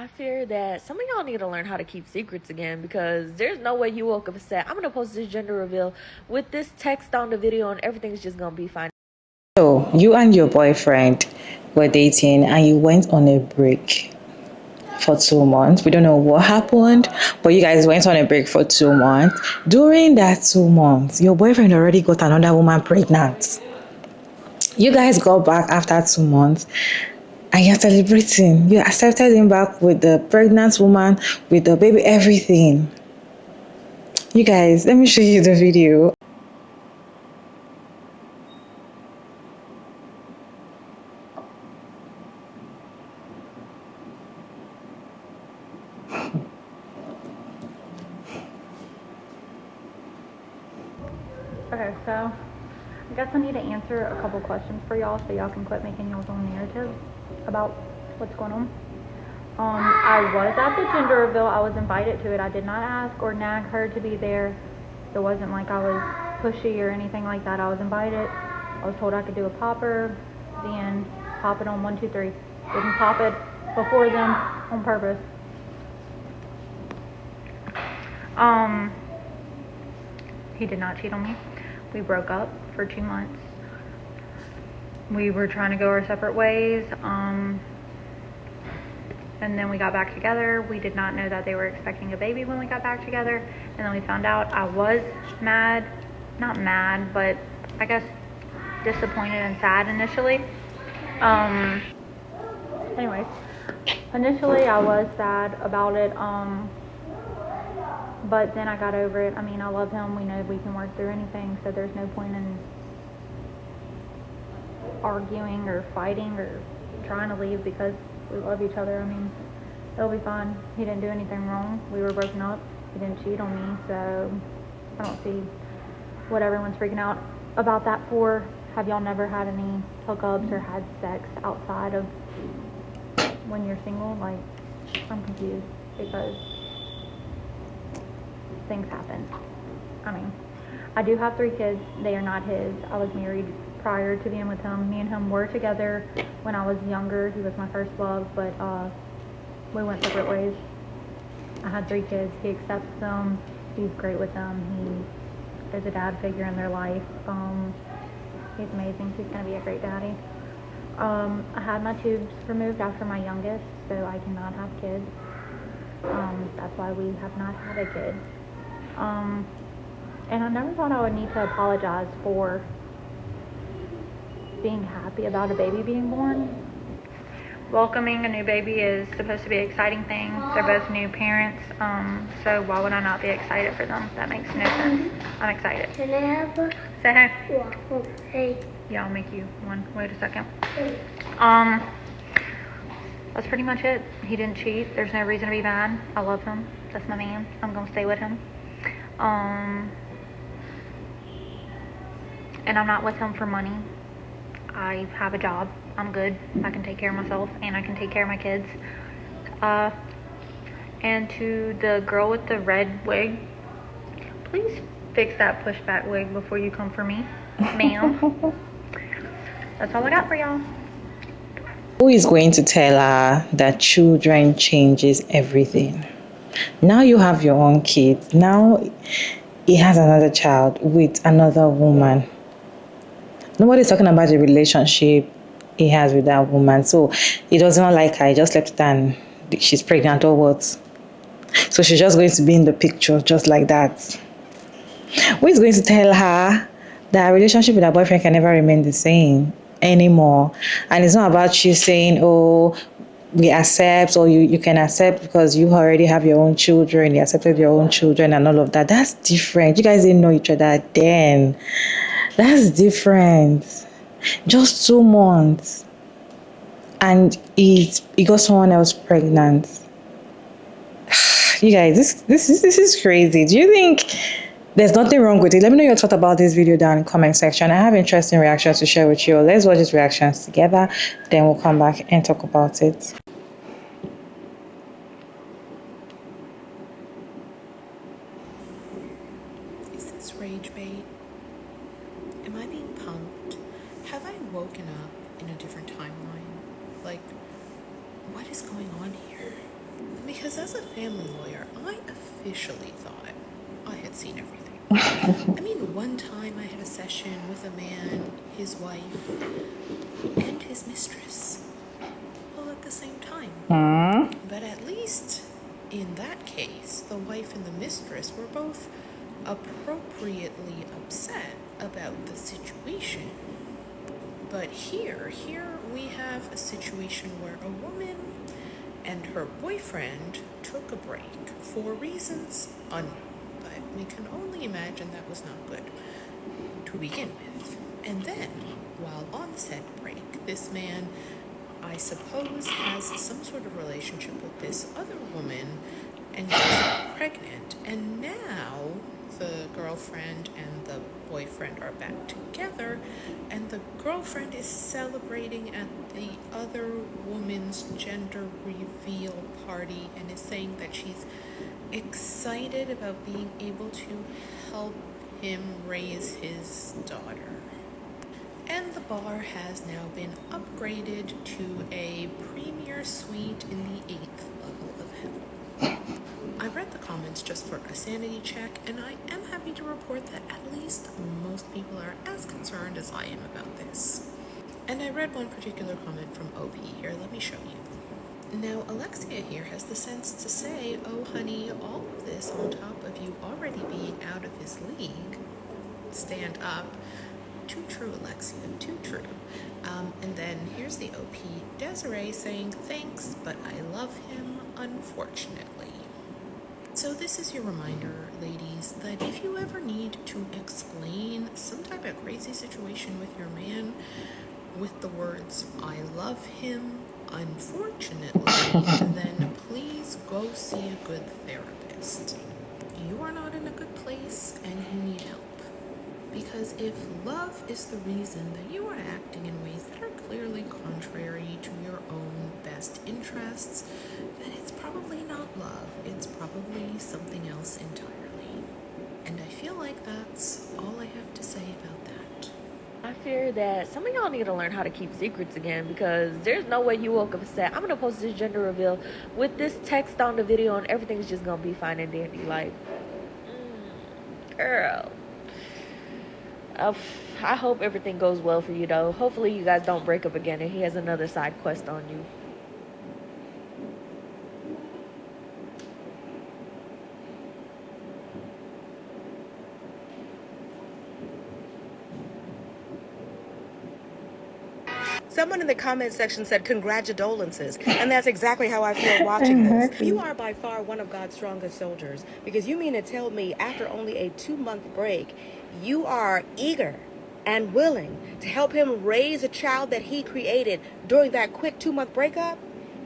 I fear that some of y'all need to learn how to keep secrets again, because there's no way you woke up and said, I'm going to post this gender reveal with this text on the video and everything's just going to be fine. So, you and your boyfriend were dating and you went on a break for 2 months. We don't know what happened, but you guys went on a break for 2 months. During that 2 months, your boyfriend already got another woman pregnant. You guys got back after 2 months and you're celebrating. You accepted him back with the pregnant woman, with the baby, everything. You guys, let me show you the video. Okay, so I guess I need to answer a couple questions for y'all so y'all can quit making y'all's own narratives about what's going on. I was at the gender reveal. I was invited to it. I did not ask or nag her to be there. It wasn't like I was pushy or anything like that. I was invited. I was told I could do a popper, then pop it on 1, 2, 3. Didn't pop it before them on purpose. He did not cheat on me. We broke up for 2 months. We were trying to go our separate ways. And then we got back together. We did not know that they were expecting a baby when we got back together. And then we found out. I was mad, not mad, but I guess disappointed and sad initially. Anyways, initially I was sad about it. But then I got over it. I mean, I love him. We know we can work through anything, so there's no point in arguing or fighting or trying to leave because we love each other. I mean, it'll be fine. He didn't do anything wrong. We were broken up. He didn't cheat on me, so I don't see what everyone's freaking out about that for. Have y'all never had any hookups or had sex outside of when you're single? Like, I'm confused because things happen. I mean, I do have 3 kids. They are not his. I was married prior to being with him. Me and him were together when I was younger. He was my first love, but we went separate ways. I had 3 kids. He accepts them. He's great with them. He is a dad figure in their life. He's amazing. He's going to be a great daddy. I had my tubes removed after my youngest, so I cannot have kids. That's why we have not had a kid. And I never thought I would need to apologize for being happy about a baby being born. Welcoming a new baby is supposed to be an exciting thing. They're both new parents, so why would I not be excited for them? That makes no sense. I'm excited. Can I have a... Say hey. Yeah, hey. Yeah, I'll make you one. Wait a second. That's pretty much it. He didn't cheat. There's no reason to be mad. I love him. That's my man. I'm gonna stay with him. And I'm not with him for money. I have a job. I'm good. I can take care of myself and I can take care of my kids. And to the girl with the red wig, please fix that pushback wig before you come for me, ma'am. That's all I got for y'all. Who is going to tell her that children changes everything? Now you have your own kids. Now he has another child with another woman. Nobody's talking about the relationship he has with that woman. So he doesn't like her. He just left it and she's pregnant or what? So she's just going to be in the picture just like that. Who is going to tell her that her relationship with her boyfriend can never remain the same anymore? And it's not about you saying, oh, we accept, or you can accept because you already have your own children, you accepted your own children and all of that. That's different. You guys didn't know each other then. That's different. Just 2 months. And he got someone else pregnant. You guys, this is crazy. Do you think there's nothing wrong with it? Let me know your thoughts about this video down in the comment section. I have interesting reactions to share with you. Let's watch these reactions together. Then we'll come back and talk about it. Is this rage bait? Am I being punked? Have I woken up in a different timeline? Like, what is going on here? because as a family lawyer, I officially thought I had seen everything. I mean, one time I had a session with a man, his wife, and his mistress all at the same time. But at least in that case, the wife and the mistress were both appropriately upset about the situation. But here we have a situation where a woman and her boyfriend took a break for reasons unknown, but we can only imagine that was not good to begin with. And then, while on said break, this man, I suppose, has some sort of relationship with this other woman and gets pregnant. And now the girlfriend and the boyfriend are back together, and the girlfriend is celebrating at the other woman's gender reveal party and is saying that she's excited about being able to help him raise his daughter. And the bar has now been upgraded to a premier suite in the 8th level of hell. I read the comments just for a sanity check, and I am happy to report that at least most people are as concerned as I am about this. And I read one particular comment from OP here, let me show you. Now, Alexia here has the sense to say, oh honey, all of this on top of you already being out of his league. Stand up. Too true, Alexia, too true. And then here's the OP, Desiree, saying, thanks, but I love him, unfortunately. So this is your reminder, ladies, that if you ever need to explain some type of crazy situation with your man with the words, I love him, unfortunately, then please go see a good therapist. You are not in a good place and you need help. Because if love is the reason that you are acting in ways that are clearly contrary to your own best interests, then it's probably not love. It's probably something else entirely. And I feel like that's all I have to say about that. I fear that some of y'all need to learn how to keep secrets again, because there's no way you woke up and said, I'm going to post this gender reveal with this text on the video and everything's just going to be fine and dandy. Like, girl. I hope everything goes well for you, though. Hopefully you guys don't break up again and he has another side quest on you. Someone in the comment section said congratulations, and that's exactly how I feel watching this. You are by far one of God's strongest soldiers, because you mean to tell me after only a 2-month break, you are eager and willing to help him raise a child that he created during that quick 2-month breakup?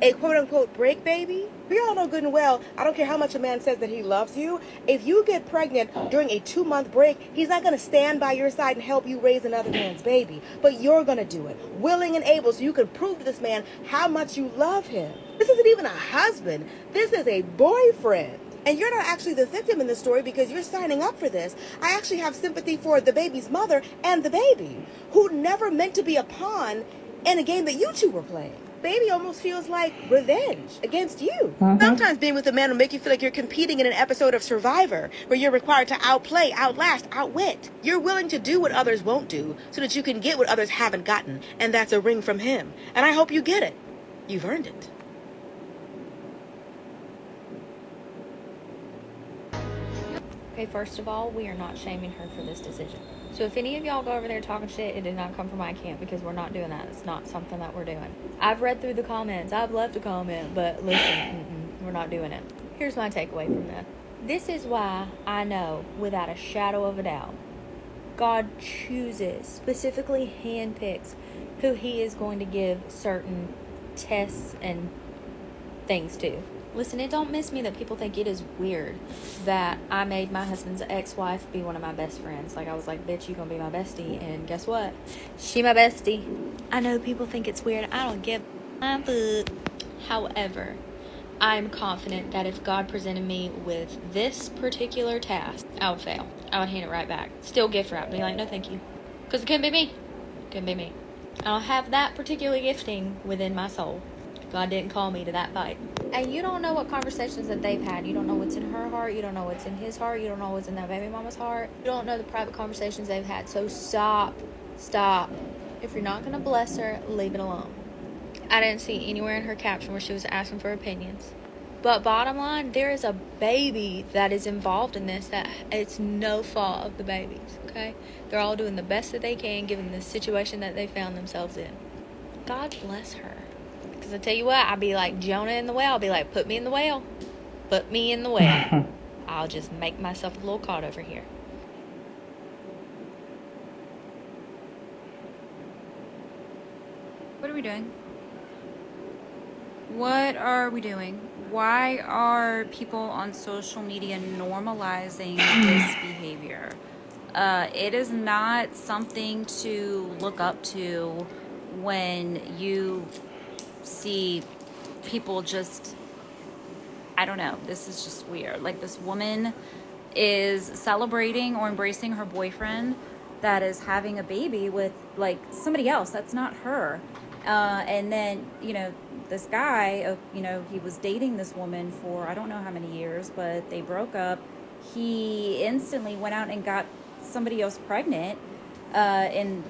A quote-unquote break baby? We all know good and well, I don't care how much a man says that he loves you, if you get pregnant during a 2-month break, he's not going to stand by your side and help you raise another man's baby. But you're going to do it, willing and able, so you can prove to this man how much you love him. This isn't even a husband. This is a boyfriend. And you're not actually the victim in this story because you're signing up for this. I actually have sympathy for the baby's mother and the baby, who never meant to be a pawn in a game that you two were playing. Baby almost feels like revenge against you. Sometimes being with a man will make you feel like you're competing in an episode of Survivor, where you're required to outplay, outlast, outwit. You're willing to do what others won't do so that you can get what others haven't gotten, and that's a ring from him. And I hope you get it. You've earned it. Okay, first of all, we are not shaming her for this decision. So if any of y'all go over there talking shit, it did not come from my camp, because we're not doing that. It's not something that we're doing. I've read through the comments. I've left a comment, but listen, we're not doing it. Here's my takeaway from this. This is why I know, without a shadow of a doubt, God chooses, specifically handpicks, who he is going to give certain tests and things to. Listen, it don't miss me that people think it is weird that I made my husband's ex-wife be one of my best friends. Like, I was like, bitch, you gonna be my bestie. And guess what? She my bestie. I know people think it's weird. I don't give a fuck. However, I'm confident that if God presented me with this particular task, I would fail. I would hand it right back. Still gift wrap. Be like, no thank you. Because it couldn't be me. Couldn't be me. I don't have that particular gifting within my soul. God didn't call me to that fight. And you don't know what conversations that they've had. You don't know what's in her heart. You don't know what's in his heart. You don't know what's in that baby mama's heart. You don't know the private conversations they've had. So stop. If you're not going to bless her, leave it alone. I didn't see anywhere in her caption where she was asking for opinions. But bottom line, there is a baby that is involved in this that it's no fault of the babies, okay? They're all doing the best that they can given the situation that they found themselves in. God bless her. Because I tell you what, I'd be like Jonah in the whale. I'll be like, put me in the whale. Put me in the whale. I'll just make myself a little caught over here. What are we doing? What are we doing? Why are people on social media normalizing this behavior? It is not something to look up to when you see people just, I don't know, this is just weird. Like, this woman is celebrating or embracing her boyfriend that is having a baby with like somebody else that's not her. And then, this guy, he was dating this woman for I don't know how many years, but they broke up. He instantly went out and got somebody else pregnant. And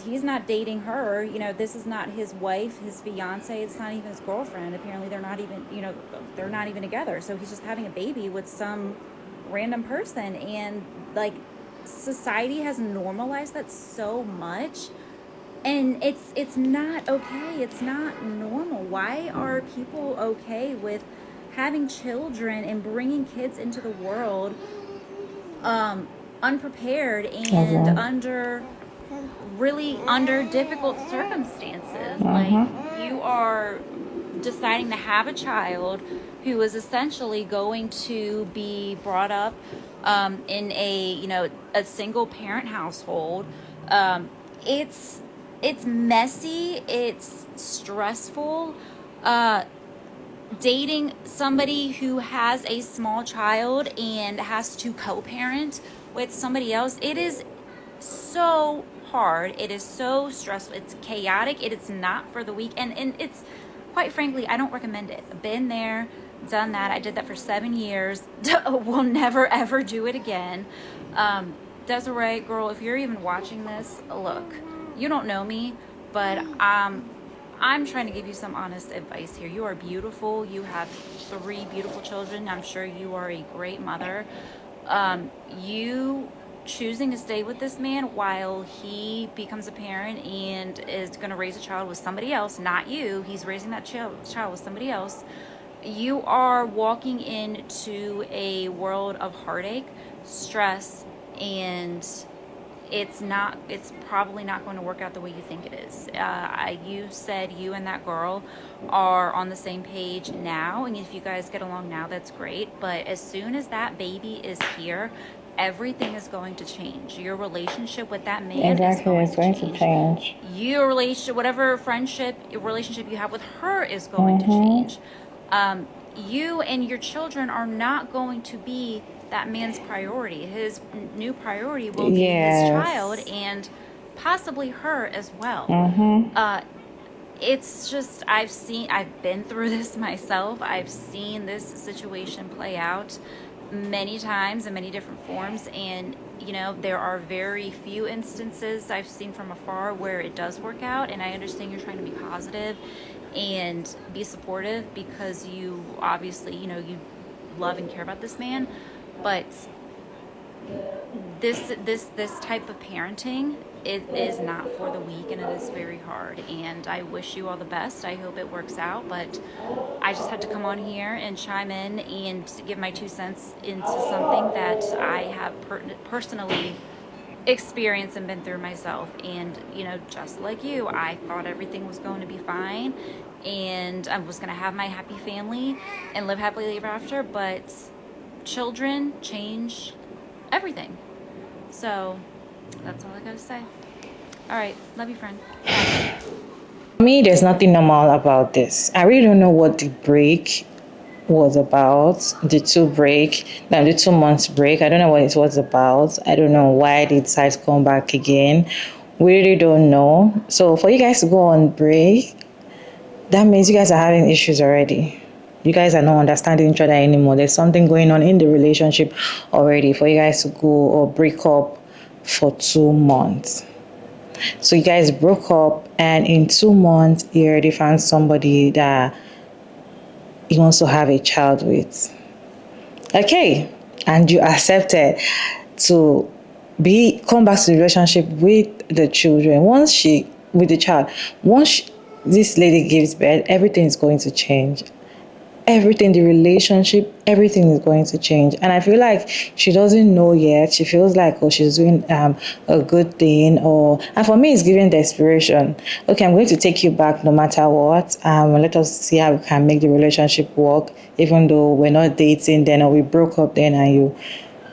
he's not dating her. This is not his wife, his fiance. It's not even his girlfriend. Apparently they're not even together. So he's just having a baby with some random person. And like, society has normalized that so much. And it's not okay. It's not normal. Why are people okay with having children and bringing kids into the world unprepared and under difficult circumstances? Like, you are deciding to have a child who is essentially going to be brought up in a single parent household. It's messy, it's stressful. Dating somebody who has a small child and has to co-parent with somebody else, it is so hard. It is so stressful. It's chaotic. It is not for the weak. And it's, quite frankly, I don't recommend it. I've been there, done that. I did that for 7 years. Will never, ever do it again. Desiree, girl, if you're even watching this, look, you don't know me, but I'm trying to give you some honest advice here. You are beautiful. You have 3 beautiful children. I'm sure you are a great mother. You choosing to stay with this man while he becomes a parent and is going to raise a child with somebody else, not you. He's raising that child with somebody else. You are walking into a world of heartache, stress, and it's probably not going to work out the way you think it is. You said you and that girl are on the same page now, and if you guys get along now, that's great. But as soon as that baby is here, everything is going to change. Your relationship with that man is going to change. Your relationship, whatever relationship you have with her is going to change. You and your children are not going to be that man's priority. His new priority will be his child and possibly her as well. It's just, I've been through this myself. I've seen this situation play out many times in many different forms, and there are very few instances I've seen from afar where it does work out. And I understand you're trying to be positive and be supportive because you obviously you love and care about this man. But this type of parenting is not for the weak, and it is very hard. And I wish you all the best. I hope it works out. But I just had to come on here and chime in and give my 2 cents into something that I have personally experienced and been through myself. And just like you, I thought everything was going to be fine, and I was going to have my happy family and live happily ever after. But children change everything. So that's all I gotta say. All right, love you, friend. For me, there's nothing normal about this. I really don't know what the break was about. The 2 months break. I don't know what it was about. I don't know why they decided to come back again. We really don't know. So for you guys to go on break, that means you guys are having issues already. You guys are not understanding each other anymore. There's something going on in the relationship already for you guys to go or break up for 2 months. So you guys broke up, and in 2 months, you already found somebody that he wants to have a child with. Okay, and you accepted to come back to the relationship with the children. With the child, this lady gives birth, everything is going to change. Everything, the relationship, everything is going to change. And I feel like she doesn't know yet. She feels like, oh, she's doing a good thing, and for me, it's giving desperation. Okay, I'm going to take you back no matter what. Let us see how we can make the relationship work, even though we're not dating then, or we broke up then, and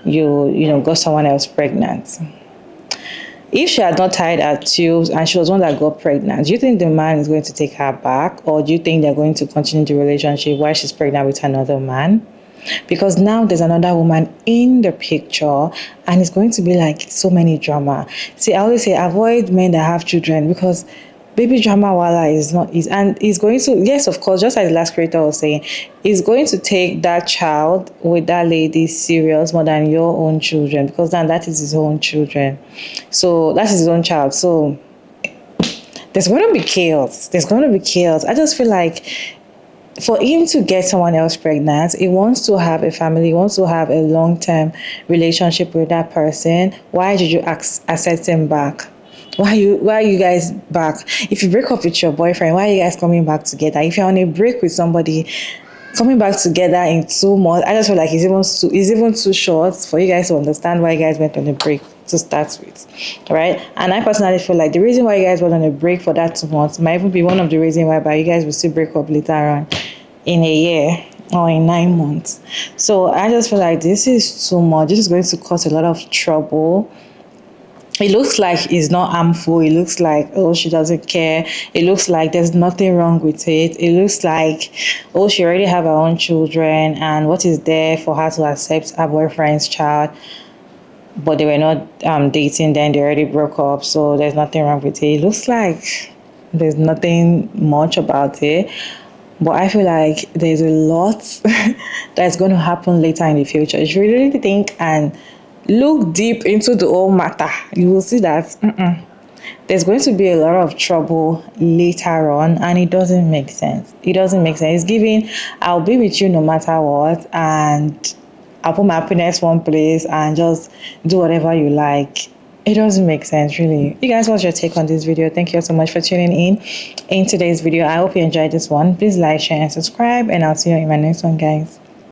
you got someone else pregnant. If she had not tied her tubes and she was one that got pregnant, do you think the man is going to take her back, or do you think they're going to continue the relationship while she's pregnant with another man? Because now there's another woman in the picture, and it's going to be like so many drama. See, I always say avoid men that have children, because baby drama wala and he's going to, yes, of course, just like the last creator was saying, he's going to take that child with that lady serious more than your own children, because then that is his own children. So that's his own child. So there's going to be chaos. I just feel like for him to get someone else pregnant, he wants to have a family, he wants to have a long-term relationship with that person. Why did you accept him back? Why are you guys back? If you break up with your boyfriend, why are you guys coming back together? If you're on a break with somebody, coming back together in 2 months, I just feel like it's even too short for you guys to understand why you guys went on a break to start with, right? And I personally feel like the reason why you guys went on a break for that 2 months might even be one of the reasons why you guys will still break up later on in a year or in 9 months. So I just feel like this is too much. This is going to cause a lot of trouble. It looks like it's not harmful. It looks like, oh, she doesn't care. It looks like there's nothing wrong with it. It looks like, oh, she already have her own children, and what is there for her to accept her boyfriend's child? But they were not dating then. They already broke up, so there's nothing wrong with it. It looks like there's nothing much about it. But I feel like there's a lot that's going to happen later in the future. If you really think and look deep into the whole matter, you will see that there's going to be a lot of trouble later on, and it doesn't make sense. It's giving, I'll be with you no matter what, and I'll put my happiness one place and just do whatever you like. It doesn't make sense, really. You guys, what's your take on this video? Thank you so much for tuning in today's video. I hope you enjoyed this one. Please like, share, and subscribe, and I'll see you in my next one, guys.